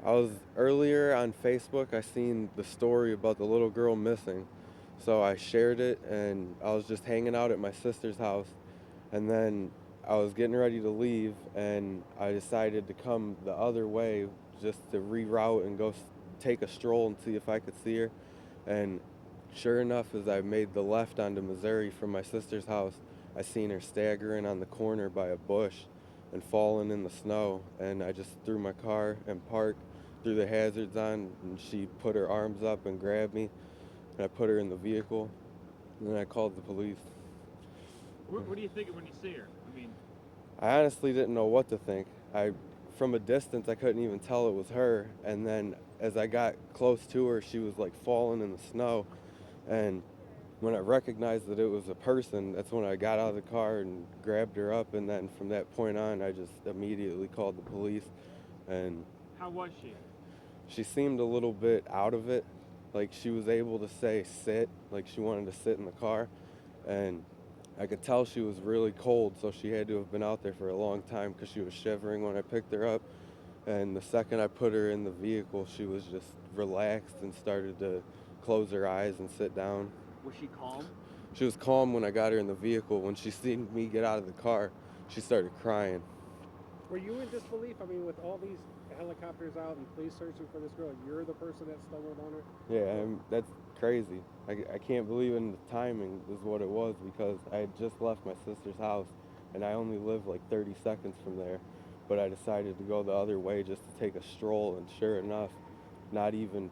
I was earlier on Facebook, I seen the story about the little girl missing. So I shared it and I was just hanging out at my sister's house. And then I was getting ready to leave and I decided to come the other way just to reroute and go take a stroll and see if I could see her. And sure enough, as I made the left onto Missouri from my sister's house, I seen her staggering on the corner by a bush and falling in the snow. And I just threw my car and parked, threw the hazards on, and she put her arms up and grabbed me. And I put her in the vehicle, and then I called the police. What do you think when you see her? I mean, I honestly didn't know what to think. From a distance, I couldn't even tell it was her. And then as I got close to her, she was like falling in the snow. And when I recognized that it was a person, that's when I got out of the car and grabbed her up. And then from that point on, I just immediately called the police. And how was she? she seemed a little bit out of it. Like she was able to say sit, like she wanted to sit in the car. And I could tell she was really cold, so she had to have been out there for a long time because she was shivering when I picked her up. And the second I put her in the vehicle, she was just relaxed and started to close her eyes and sit down. Was she calm? She was calm when I got her in the vehicle. When she seen me get out of the car, she started crying. Were you in disbelief? I mean, with all these helicopters out and police searching for this girl, you're the person that stumbled on her? Yeah, that's crazy. I can't believe in the timing is what it was because I had just left my sister's house and I only live like 30 seconds from there. But I decided to go the other way just to take a stroll, and sure enough, not even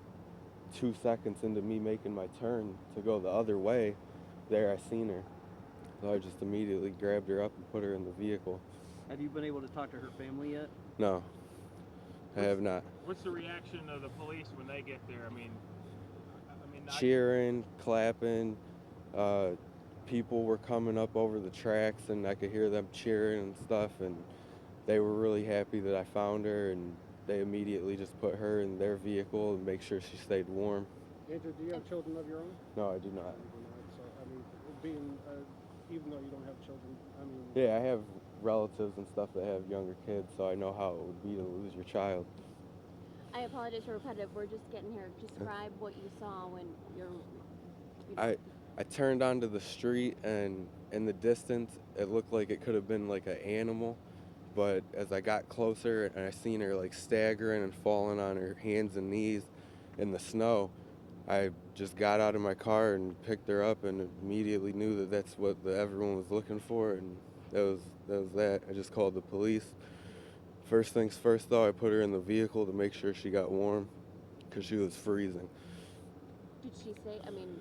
2 seconds into me making my turn to go the other way, there I seen her. So I just immediately grabbed her up and put her in the vehicle. Have you been able to talk to her family yet? No, I have not. What's the reaction of the police when they get there? I mean, cheering, clapping. People were coming up over the tracks, and I could hear them cheering and stuff. And they were really happy that I found her, and they immediately just put her in their vehicle and make sure she stayed warm. Andrew, do you have children of your own? No, I do not. So, I mean, being, even though you don't have children, I mean... Yeah, I have relatives and stuff that have younger kids, so I know how it would be to lose your child. I apologize for repetitive. We're just getting here. Describe what you saw when you're... I turned onto the street, and in the distance, it looked like it could have been like an animal. But as I got closer and I seen her like staggering and falling on her hands and knees in the snow, I just got out of my car and picked her up and immediately knew that that's what everyone was looking for, and that was that. I just called the police. First things first, though, I put her in the vehicle to make sure she got warm because she was freezing. Did she say, I mean,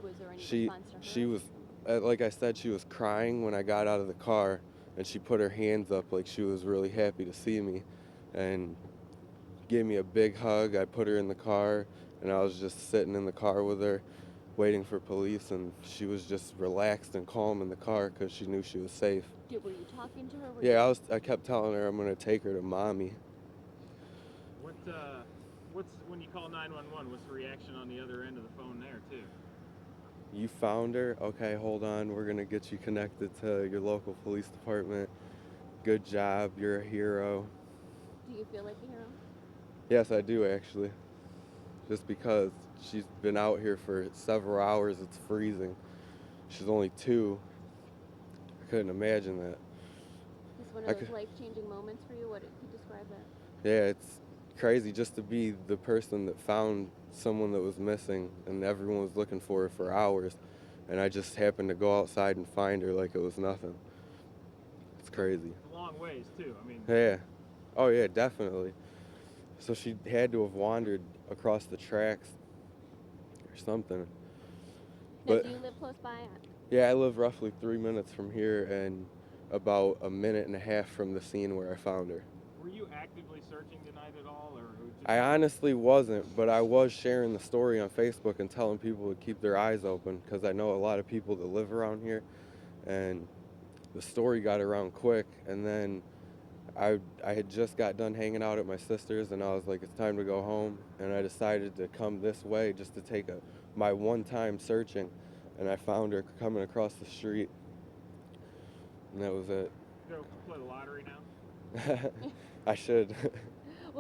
was there any response to her? She was, like I said, she was crying when I got out of the car, and she put her hands up like she was really happy to see me and gave me a big hug. I put her in the car, and I was just sitting in the car with her waiting for police, and she was just relaxed and calm in the car because she knew she was safe. Were you talking to her? Yeah, I kept telling her I'm going to take her to mommy. What's when you call 911, what's the reaction on the other end of the phone there, too? You found her? Okay, hold on. We're going to get you connected to your local police department. Good job. You're a hero. Do you feel like a hero? Yes, I do, actually. Just because she's been out here for several hours. It's freezing. She's only 2. I couldn't imagine that. It's one of those life-changing moments for you? What could you describe that? Yeah, it's crazy just to be the person that found someone that was missing, and everyone was looking for her for hours, and I just happened to go outside and find her like it was nothing. It's crazy. It's a long ways, too. I mean... Yeah. Oh, yeah, definitely. So she had to have wandered across the tracks or something. Now, but do you live close by? Yeah, I live roughly 3 minutes from here and about a minute and a half from the scene where I found her. Were you actively searching tonight at all? I honestly wasn't, but I was sharing the story on Facebook and telling people to keep their eyes open because I know a lot of people that live around here, and the story got around quick. And then I had just got done hanging out at my sister's, and I was like, it's time to go home, and I decided to come this way just to take my one time searching, and I found her coming across the street, and that was it. Go play the lottery now? I should.